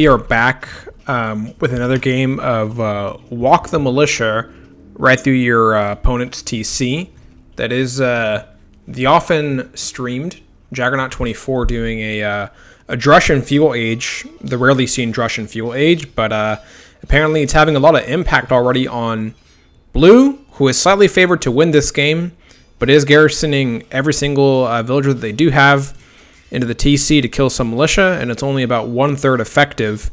We are back with another game of Walk the Militia right through your opponent's TC. That is the often streamed Jagguernaut 24 doing a Drussian Fuel Age, the rarely seen Drussian Fuel Age, but apparently it's having a lot of impact already on Blue, who is slightly favored to win this game, but is garrisoning every single villager that they do have into the TC to kill some militia, and it's only about 1/3 effective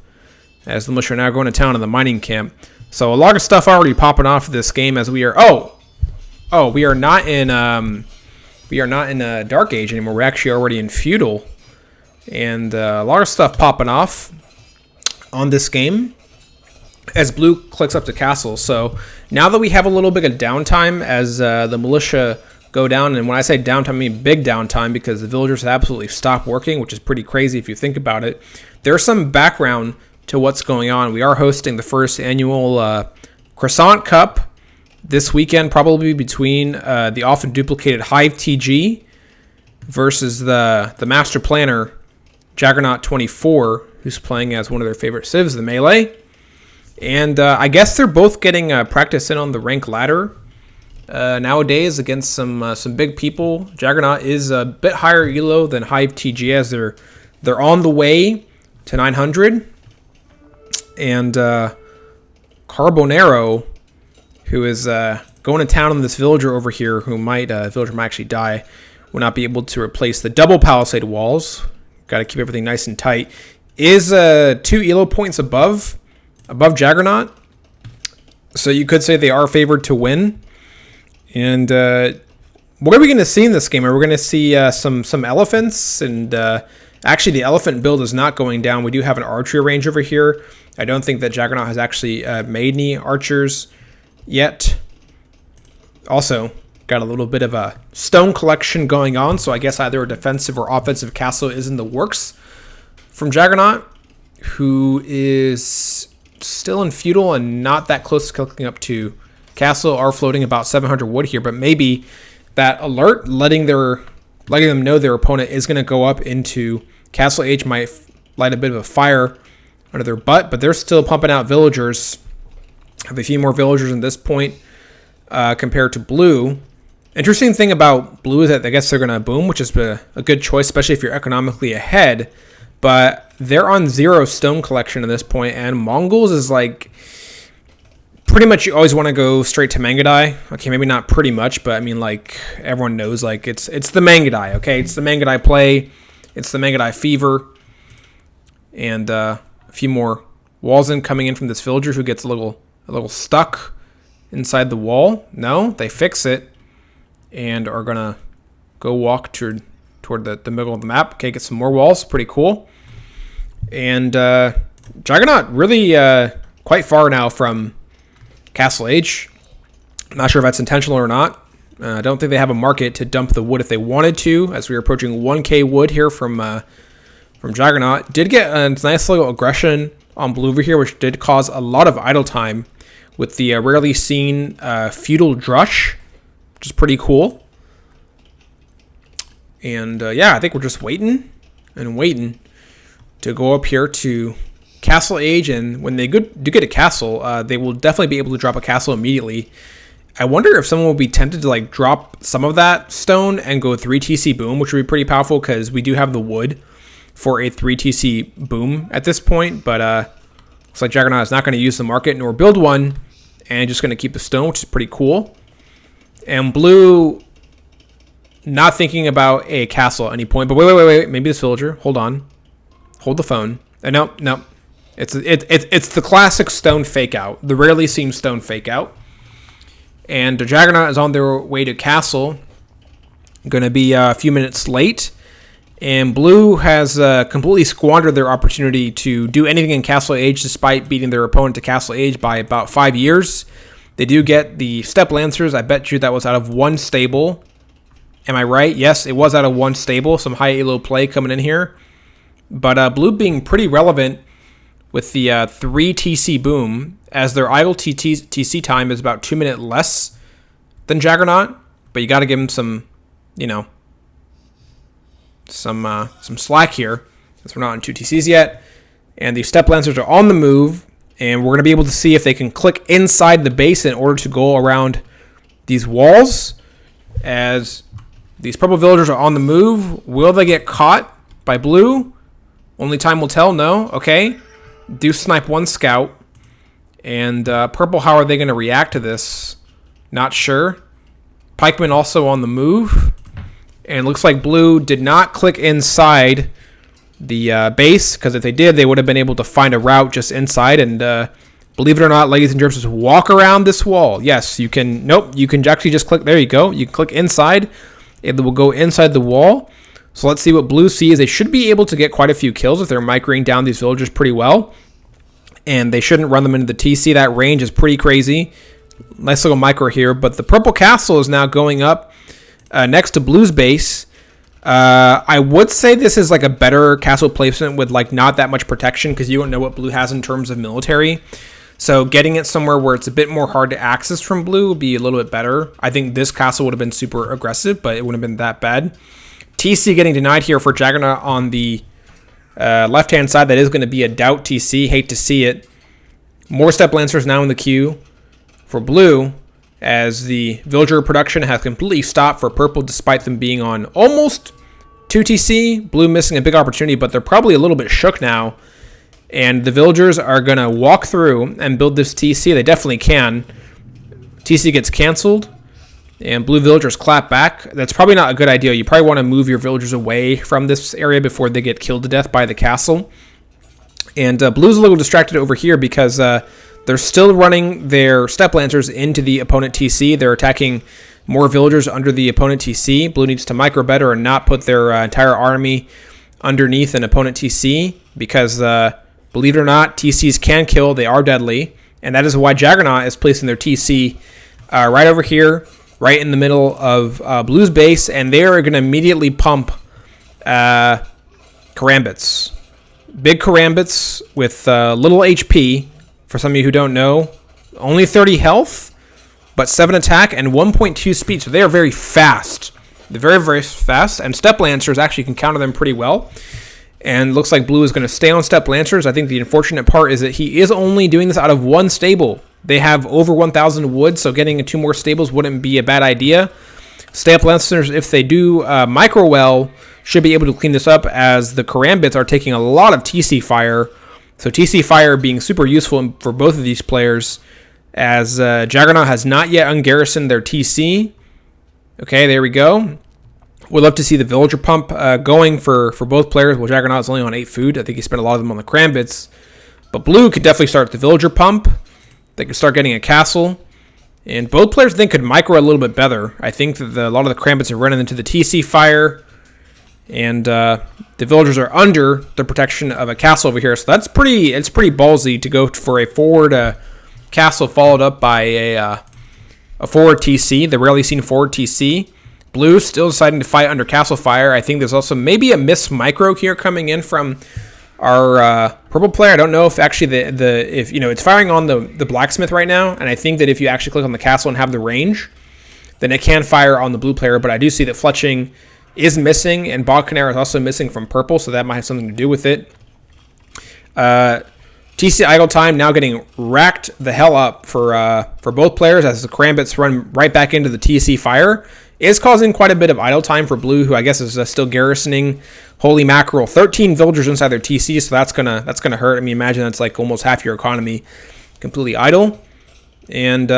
as the militia are now going to town in the mining camp. So a lot of stuff already popping off this game as we are we are not in Dark Age anymore. We're actually already in Feudal, and a lot of stuff popping off on this game as Blue clicks up to Castle. So now that we have a little bit of downtime as the militia go down, and when I say downtime, I mean big downtime, because the villagers have absolutely stopped working, which is pretty crazy if you think about it. There's some background to what's going on. We are hosting the first annual Croissant Cup this weekend, probably between the often duplicated Hive TG versus the Master Planner Jagguernaut 24, who's playing as one of their favorite civs, the Melee. And I guess they're both getting practice in on the rank ladder nowadays against some big people. Jagguernaut is a bit higher elo than Hive TG as they're on the way to 900. And Carbonero, who is going to town on this villager over here, who villager might actually die, will not be able to replace the double palisade walls. Got to keep everything nice and tight. Is 2 elo points above Jagguernaut, so you could say they are favored to win. And what are we going to see in this game? Are we going to see some elephants? And actually, the elephant build is not going down. We do have an archery range over here. I don't think that Jagguernaut has actually made any archers yet. Also, got a little bit of a stone collection going on, so I guess either a defensive or offensive castle is in the works from Jagguernaut, who is still in Feudal and not that close to clicking up to Castle. Are floating about 700 wood here, but maybe that alert letting them know their opponent is going to go up into Castle Age might light a bit of a fire under their butt, but they're still pumping out villagers. Have a few more villagers at this point compared to Blue. Interesting thing about Blue is that I guess they're going to boom, which is a good choice, especially if you're economically ahead, but they're on 0 stone collection at this point, and Mongols is like pretty much you always want to go straight to Mangadai. Okay, maybe not pretty much, but I mean, like, everyone knows, like, it's the Mangadai, okay? It's the Mangadai play. It's the Mangadai fever. And a few more walls coming in from this villager who gets a little stuck inside the wall. No, they fix it and are going to go walk toward the middle of the map. Okay, get some more walls. Pretty cool. And Jagguernaut really quite far now from Castle Age. I'm not sure if that's intentional or not. I don't think they have a market to dump the wood if they wanted to, as we are approaching 1k wood here from Jagguernaut. Did get a nice little aggression on Blue over here, which did cause a lot of idle time with the rarely seen Feudal Drush, which is pretty cool. And yeah, I think we're just waiting to go up here to Castle Age, and when they do get a castle, they will definitely be able to drop a castle immediately. I wonder if someone will be tempted to like drop some of that stone and go 3 TC boom, which would be pretty powerful because we do have the wood for a 3 TC boom at this point. But looks like Jagguernaut is not going to use the market nor build one, and just going to keep the stone, which is pretty cool. And Blue not thinking about a castle at any point. But wait, maybe this villager. Hold on, hold the phone. No. It's the classic stone fake out, the rarely seen stone fake out. And the Jagguernaut is on their way to Castle, going to be a few minutes late. And Blue has completely squandered their opportunity to do anything in Castle Age, despite beating their opponent to Castle Age by about 5 years. They do get the Step Lancers. I bet you that was out of 1 stable. Am I right? Yes, it was out of 1 stable. Some high elo play coming in here. But Blue being pretty relevant with the 3 TC boom, as their idle TC time is about 2 minutes less than Jagguernaut, but you got to give him some slack here, since we're not in 2 TCs yet. And the Step Lancers are on the move. And we're going to be able to see if they can click inside the base in order to go around these walls. As these purple villagers are on the move. Will they get caught by blue? Only time will tell. No. Okay. Do snipe one scout. And purple, how are they going to react to this? Not sure. Pikemen also on the move. And it looks like blue did not click inside the base, because if they did, they would have been able to find a route just inside. And believe it or not, ladies and gentlemen, just walk around this wall. Yes, you can. Nope, you can actually just click. There you go. You can click inside. It will go inside the wall. So let's see what blue sees. They should be able to get quite a few kills if they're microing down these villagers pretty well. And they shouldn't run them into the TC. That range is pretty crazy. Nice little micro here. But the purple castle is now going up next to blue's base. I would say this is like a better castle placement with like not that much protection, because you don't know what blue has in terms of military. So getting it somewhere where it's a bit more hard to access from blue would be a little bit better. I think this castle would have been super aggressive, but it wouldn't have been that bad. TC getting denied here for Jagguernaut on the left-hand side. That is going to be a doubt TC. Hate to see it. More Step Lancers now in the queue for blue, as the villager production has completely stopped for purple despite them being on almost 2 TC. Blue missing a big opportunity, but they're probably a little bit shook now. And the villagers are going to walk through and build this TC. They definitely can. TC gets canceled, and blue villagers clap back. That's probably not a good idea. You probably want to move your villagers away from this area before they get killed to death by the castle. And blue's a little distracted over here because they're still running their Step Lancers into the opponent TC. They're attacking more villagers under the opponent TC. Blue needs to micro better and not put their entire army underneath an opponent TC, because believe it or not, TCs can kill. They are deadly. And that is why Jagguernaut is placing their TC right over here, right in the middle of blue's base. And they are going to immediately pump Karambits. Big Karambits with little HP. For some of you who don't know, only 30 health, but 7 attack and 1.2 speed. So they are very fast. They're very, very fast. And Step Lancers actually can counter them pretty well. And looks like blue is going to stay on Step Lancers. I think the unfortunate part is that he is only doing this out of one stable. They have over 1,000 wood, so getting 2 more stables wouldn't be a bad idea. Step Lancers, if they do micro well, should be able to clean this up, as the Karambits are taking a lot of TC fire. So TC fire being super useful for both of these players, as Jagguernaut has not yet ungarrisoned their TC. Okay, there we go. We'd love to see the villager pump going for both players. Well, Jagguernaut is only on 8 food. I think he spent a lot of them on the Karambits. But blue could definitely start the villager pump. They could start getting a castle. And both players, I think, could micro a little bit better. I think that a lot of the Karambits are running into the TC fire. And the villagers are under the protection of a castle over here. So it's pretty ballsy to go for a forward castle followed up by a forward TC. The rarely seen forward TC. Blue still deciding to fight under castle fire. I think there's also maybe a miss micro here coming in from our purple player. I don't know if actually if it's firing on the blacksmith right now. And I think that if you actually click on the castle and have the range, then it can fire on the blue player. But I do see that fletching is missing, and Jagguernaut is also missing from purple, so that might have something to do with it. TC idle time now getting racked the hell up for both players, as the Karambits run right back into the TC fire. Is causing quite a bit of idle time for blue, who I guess is still garrisoning. Holy mackerel, 13 villagers inside their TC, so that's gonna hurt. I mean, imagine that's like almost half your economy completely idle. And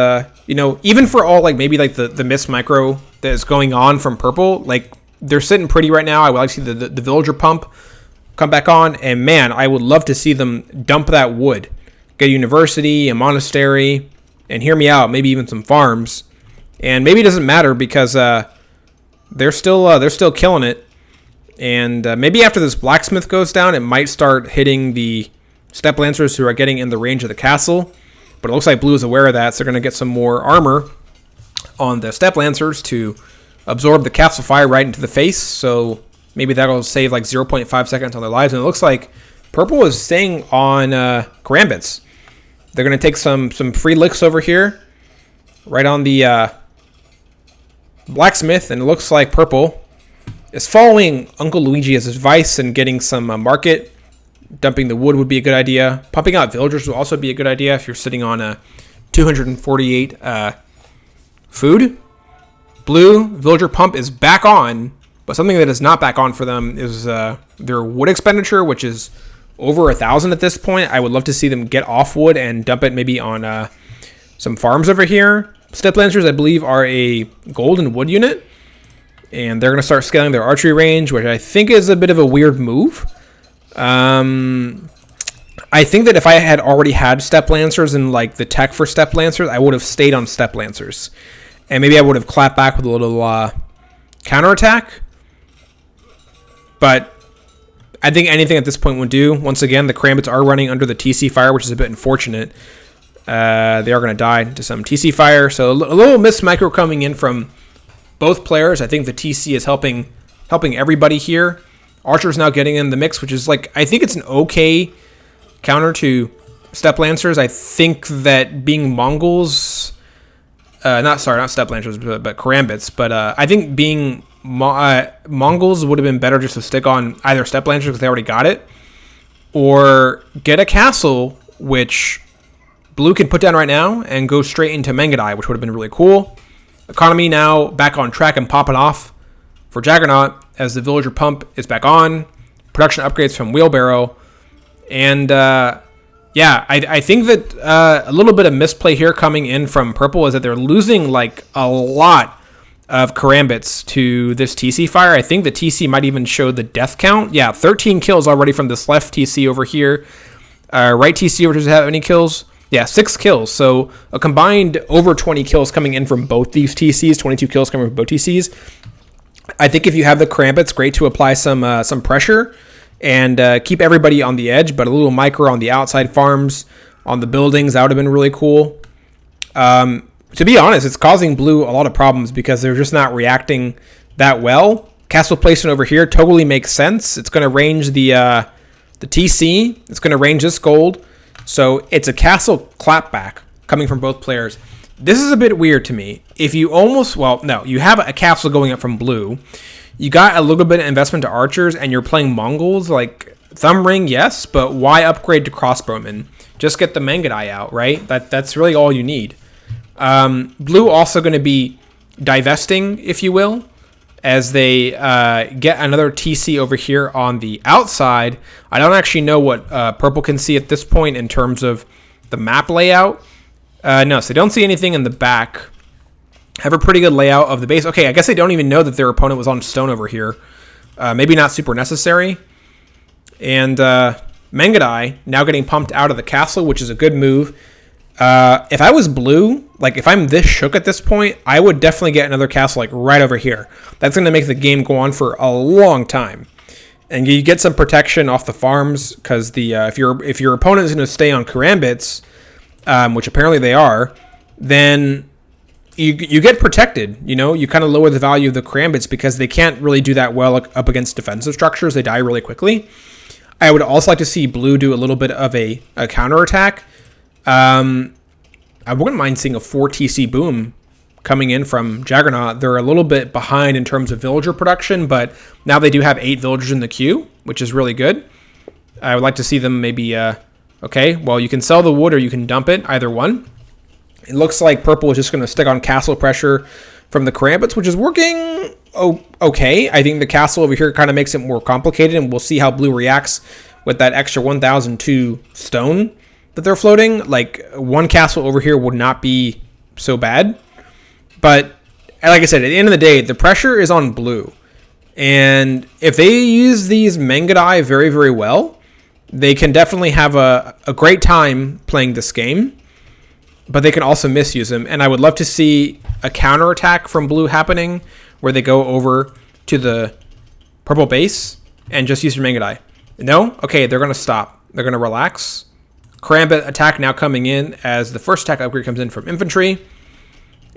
even for all like maybe like the miss micro that is going on from purple, like they're sitting pretty right now. I would like to see the villager pump come back on, and man, I would love to see them dump that wood, get a university, a monastery, and hear me out, maybe even some farms. And maybe it doesn't matter because they're still killing it. And maybe after this blacksmith goes down, it might start hitting the Step Lancers who are getting in the range of the castle. But it looks like blue is aware of that, so they're going to get some more armor on the Step Lancers to absorb the castle fire right into the face. So maybe that'll save like 0.5 seconds on their lives. And it looks like purple is staying on Karambits. They're going to take some free licks over here, right on the blacksmith, and it looks like purple is following Uncle Luigi as advice and getting some market dumping the wood would be a good idea. Pumping out villagers would also be a good idea if you're sitting on a 248 food. Blue villager pump is back on, but something that is not back on for them is their wood expenditure, which is over 1,000 at this point. I would love to see them get off wood and dump it maybe on some farms over here. Step Lancers, I believe, are a gold and wood unit, and they're going to start scaling their archery range, which I think is a bit of a weird move. I think that if I had already had Step Lancers and like the tech for Step Lancers, I would have stayed on Step Lancers. And maybe I would have clapped back with a little counterattack. But I think anything at this point would do. Once again, the Karambits are running under the TC fire, which is a bit unfortunate. They are going to die to some TC fire. So a little miss micro coming in from both players. I think the TC is helping everybody here. Archer's now getting in the mix, which is like, I think it's an okay counter to Step Lancers. I think that being Mongols... not Step Lancers, but Karambits. But I think being Mongols would have been better just to stick on either Step Lancers because they already got it, or get a castle, which Blue can put down right now and go straight into Mangadai, which would have been really cool. Economy now back on track and popping off for Jagguernaut as the villager pump is back on. Production upgrades from Wheelbarrow. And yeah, I think that a little bit of misplay here coming in from Purple is that they're losing like a lot of Karambits to this TC fire. I think the TC might even show the death count. Yeah, 13 kills already from this left TC over here. Right TC over, does it have any kills? Yeah, 6 kills. So a combined over 20 kills coming in from both these TCs, 22 kills coming from both TCs. I think if you have the Karambits, great to apply some pressure and keep everybody on the edge, but a little micro on the outside farms, on the buildings, that would have been really cool. To be honest, it's causing Blue a lot of problems because they're just not reacting that well. Castle placement over here totally makes sense. It's going to range the TC. It's going to range this gold. So it's a castle clapback coming from both players. This is a bit weird to me. If you you have a castle going up from Blue. You got a little bit of investment to archers, and you're playing Mongols. Like, Thumb Ring, yes, but why upgrade to Crossbowmen? Just get the Mangadai out, right? That's really all you need. Blue also going to be divesting, if you will, as they get another TC over here on the outside. I don't actually know what Purple can see at this point in terms of the map layout. No, so they don't see anything in the back. Have a pretty good layout of the base. Okay, I guess they don't even know that their opponent was on stone over here. Maybe not super necessary. And Mangadai now getting pumped out of the castle, which is a good move. If I was Blue, like if I'm this shook at this point, I would definitely get another castle like right over here. That's going to make the game go on for a long time. And you get some protection off the farms because if your opponent is going to stay on Karambits, which apparently they are, then you get protected. You know, you kind of lower the value of the Karambits because they can't really do that well up against defensive structures. They die really quickly. I would also like to see Blue do a little bit of a counterattack. I wouldn't mind seeing a 4 TC boom coming in from Jagguernaut. They're a little bit behind in terms of villager production, but now they do have 8 villagers in the queue, which is really good. I would like to see them maybe, okay, well, you can sell the wood or you can dump it, either one. It looks like Purple is just going to stick on castle pressure from the Karambits, which is working okay. I think the castle over here kind of makes it more complicated, and we'll see how Blue reacts with that extra 1,002 stone that they're floating. Like, one castle over here would not be so bad. But, like I said, at the end of the day, the pressure is on Blue. And if they use these Mangadai very, very well, they can definitely have a great time playing this game. But they can also misuse them. And I would love to see a counterattack from Blue happening where they go over to the Purple base and just use your Mangadai. No? Okay, they're going to stop. They're going to relax. Karambit attack now coming in as the first attack upgrade comes in from infantry.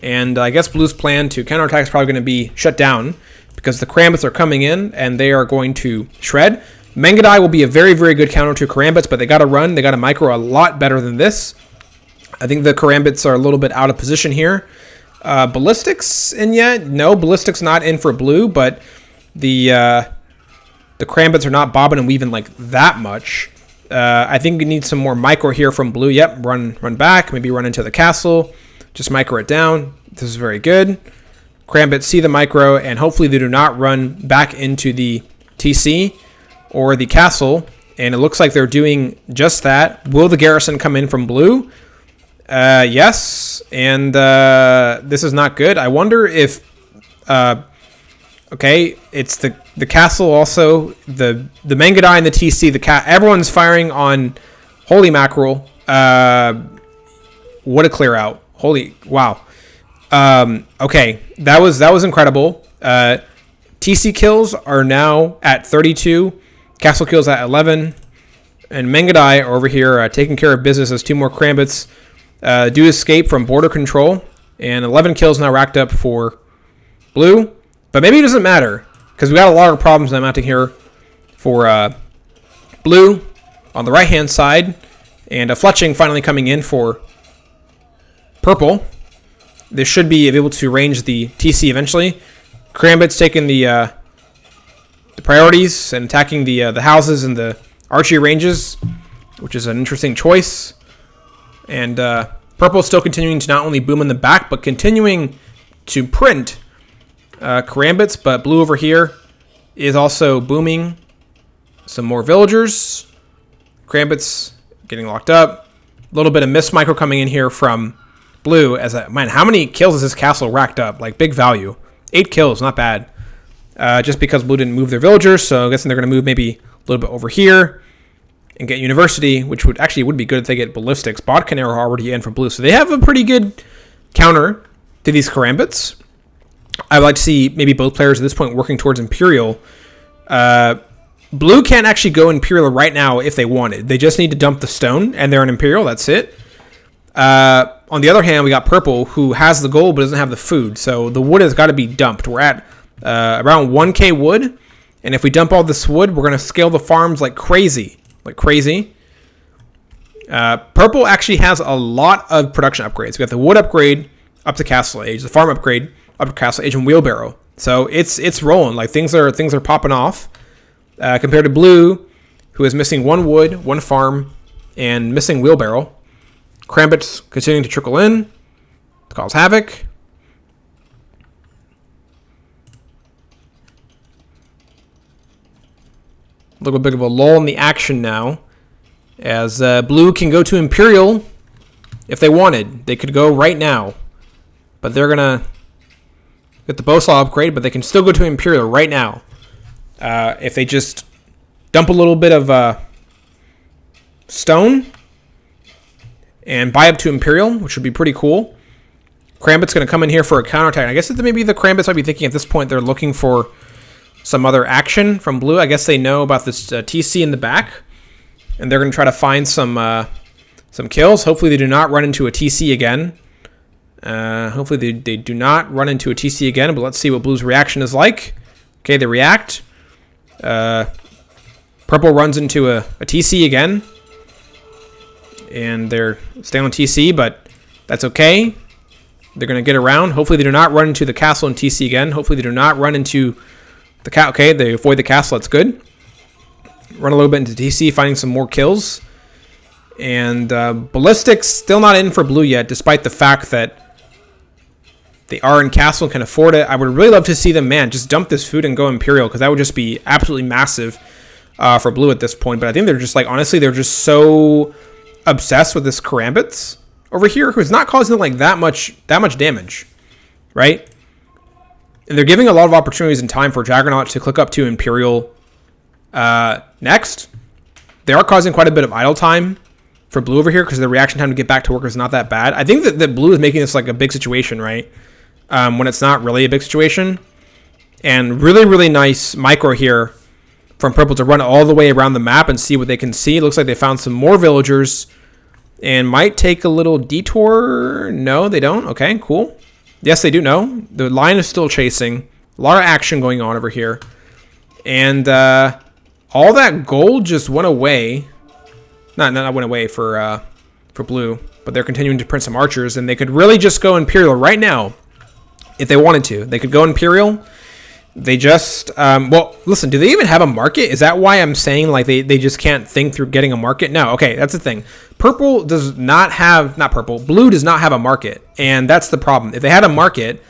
And I guess Blue's plan to counterattack is probably going to be shut down because the Karambits are coming in and they are going to shred. Mangadai will be a very, very good counter to Karambits, but they got to run. They got to micro a lot better than this. I think the Karambits are a little bit out of position here. Ballistics in yet? No, Ballistics not in for Blue, but the Karambits are not bobbing and weaving like that much. I think we need some more micro here from blue. Yep, run back, maybe run into the castle. Just micro it down. This is very good. Crambit see the micro, and hopefully they do not run back into the TC or the castle. And it looks like they're doing just that. Will the garrison come in from blue? Yes. And this is not good. I wonder if... okay, it's the castle also. The Mangadai and the TC. Everyone's firing on... Holy mackerel. What a clear out. Holy... Wow. Okay, that was incredible. TC kills are now at 32. Castle kills at 11. And Mangadai are over here taking care of business as 2 more Krambits do escape from border control. And 11 kills now racked up for blue. But maybe it doesn't matter, because we got a lot of problems now mounting here for blue on the right-hand side. And a fletching finally coming in for purple. They should be able to range the TC eventually. Krambit's taking the priorities and attacking the houses and the archery ranges, which is an interesting choice. And purple's still continuing to not only boom in the back, but continuing to print Krambits. But blue over here is also booming some more villagers. Krambits getting locked up. A little bit of miss micro coming in here from blue. Man, how many kills has this castle racked up? Like, big value. 8 kills, not bad. Just because blue didn't move their villagers, so I'm guessing they're going to move maybe a little bit over here and get university, which would be good if they get ballistics. Bodcanero are already in for blue, so they have a pretty good counter to these Karambits. I would like to see maybe both players at this point working towards Imperial. Blue can't actually go Imperial right now if they wanted. They just need to dump the stone, and they're an Imperial. That's it. On the other hand, we got purple, who has the gold but doesn't have the food. So the wood has got to be dumped. We're at around 1k wood. And if we dump all this wood, we're going to scale the farms like crazy. Purple actually has a lot of production upgrades. We got the wood upgrade up to castle age, the farm upgrade up to castle age, and wheelbarrow. So it's rolling. Like, things are popping off. Compared to blue, who is missing 1 wood, 1 farm, and missing wheelbarrow. Krambits continuing to trickle in to cause havoc. A little bit of a lull in the action now, as blue can go to Imperial if they wanted. They could go right now, but they're gonna get the Bowsaw upgrade, but they can still go to Imperial right now if they just dump a little bit of stone and buy up to Imperial, which would be pretty cool. Krambit's going to come in here for a counterattack. I guess that maybe the Krambits might be thinking at this point they're looking for some other action from blue. I guess they know about this TC in the back, and they're going to try to find some kills. Hopefully they do not run into a TC again. Hopefully they do not run into a TC again, but let's see what blue's reaction is like. Okay, they react. Purple runs into a TC again. And they're staying on TC, but that's okay. They're going to get around. Hopefully they do not run into the castle and TC again. Hopefully they do not run into the okay, they avoid the castle. That's good. Run a little bit into TC, finding some more kills. And ballistics still not in for blue yet, despite the fact that they are in castle and can afford it. I would really love to see them, just dump this food and go Imperial, because that would just be absolutely massive for blue at this point. But I think they're just honestly, they're just so obsessed with this Karambits over here, who's not causing them like that much damage, right? And they're giving a lot of opportunities and time for Jagguernaut to click up to Imperial next. They are causing quite a bit of idle time for blue over here, because the reaction time to get back to work is not that bad. I think that blue is making this like a big situation, right? When it's not really a big situation. And really, really nice micro here from purple to run all the way around the map and see what they can see. It looks like they found some more villagers and might take a little detour. No, they don't. Okay, cool. Yes, they do know. The line is still chasing. A lot of action going on over here. And all that gold just went away. Not went away for blue, but they're continuing to print some archers, and they could really just go Imperial right now if they wanted to. They could go Imperial They just, well, listen, do they even have a market? Is that why I'm saying like they just can't think through getting a market? No, okay, that's the thing. Blue does not have a market, and that's the problem. If they had a market,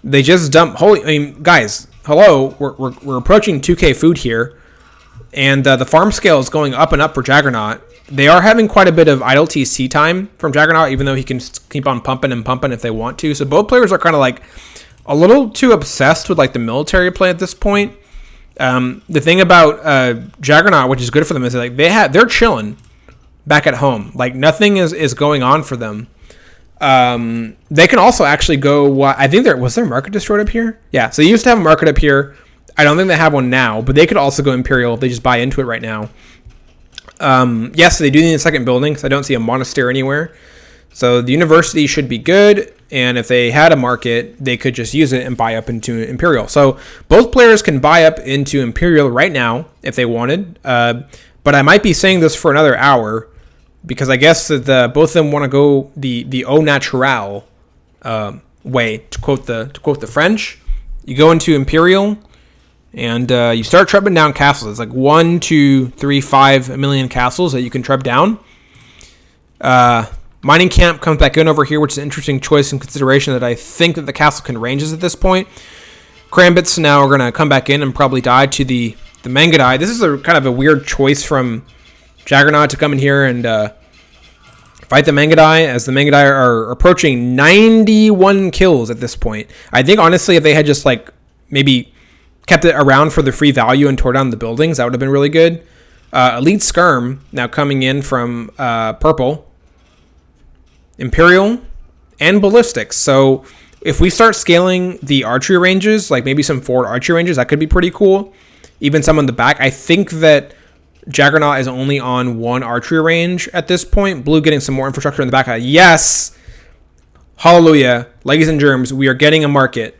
they just dump, guys, hello, we're approaching 2K food here, and the farm scale is going up and up for Jagguernaut. They are having quite a bit of idle TC time from Jagguernaut, even though he can keep on pumping and pumping if they want to. So both players are kind of like a little too obsessed with like the military play at this point. The thing about Jagguernaut, which is good for them, is that, like they're chilling back at home. Like nothing is going on for them. They can also actually go. I think was their market destroyed up here? Yeah. So they used to have a market up here. I don't think they have one now, but they could also go Imperial if they just buy into it right now. Yes, they do need a second building because I don't see a monastery anywhere. So the university should be good, and if they had a market, they could just use it and buy up into Imperial. So both players can buy up into Imperial right now if they wanted. But I might be saying this for another hour because I guess that both of them want to go the au naturel way, to quote the French. You go into Imperial, and you start trebing down castles. It's like 1, 2, 3, 5 million castles that you can treb down. Mining camp comes back in over here, which is an interesting choice and consideration that I think that the castle can ranges at this point. Krambits now are going to come back in and probably die to the Mangadai. This is a kind of a weird choice from Jagguernaut to come in here and fight the Mangadai, as the Mangadai are approaching 91 kills at this point. I think, honestly, if they had just like maybe kept it around for the free value and tore down the buildings, that would have been really good. Elite Skirm now coming in from purple. Imperial and ballistics. So if we start scaling the archery ranges, like maybe some forward archery ranges, that could be pretty cool. Even some in the back. I think that Jagguernaut is only on one archery range at this point. Blue getting some more infrastructure in the back. Yes! Hallelujah. Ladies and germs, we are getting a market.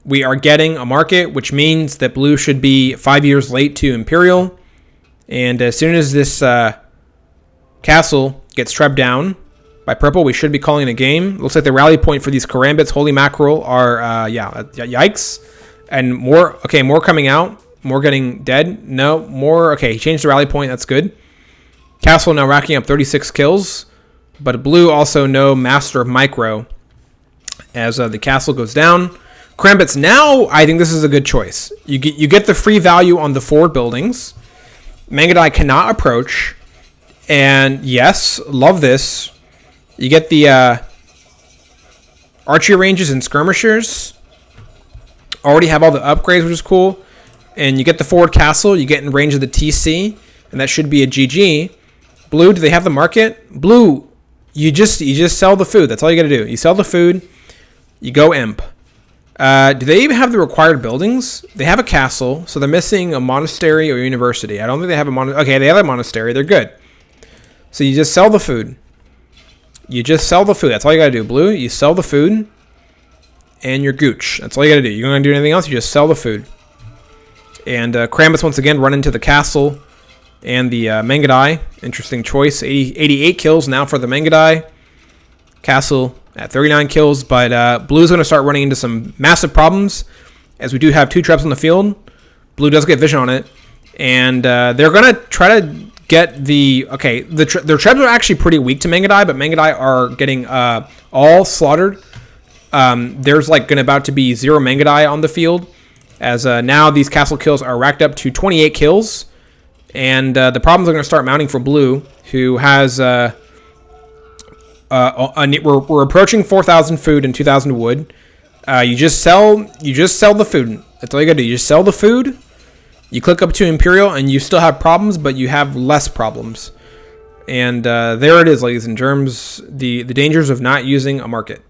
We are getting a market, which means that blue should be 5 years late to Imperial. And as soon as this castle gets trebbed down by purple, we should be calling it a game. Looks like the rally point for these karambits, holy mackerel, are yikes. And more coming out, more getting dead. No, more. Okay, he changed the rally point. That's good. Castle now racking up 36 kills, but blue also no master of micro as the castle goes down. Karambits now, I think this is a good choice. You get the free value on the forward buildings. Mangadai cannot approach, and yes, love this. You get the archery ranges and skirmishers. Already have all the upgrades, which is cool. And you get the forward castle. You get in range of the TC, and that should be a GG. Blue, do they have the market? Blue, you just sell the food. That's all you got to do. You sell the food. You go imp. Do they even have the required buildings? They have a castle, so they're missing a monastery or university. I don't think they have a monastery. Okay, they have a monastery. They're good. So you just sell the food. You just sell the food. That's all you got to do. Blue, you sell the food, and you're gooch. That's all you got to do. You don't got to do anything else. You just sell the food. And Karambits once again run into the castle and the Mangadai. Interesting choice. 88 kills now for the Mangadai. Castle at 39 kills, but Blue's going to start running into some massive problems, as we do have 2 trebs on the field. Blue does get vision on it, and they're going to try to get the... Okay, their trebs are actually pretty weak to Mangadai, but Mangadai are getting all slaughtered. There's like about to be 0 Mangadai on the field, as now these castle kills are racked up to 28 kills, and the problems are going to start mounting for Blue, who has... we're approaching 4,000 food and 2,000 wood. You just sell the food. That's all you gotta do. You just sell the food. You click up to Imperial, and you still have problems, but you have less problems. And there it is, ladies and germs. The dangers of not using a market.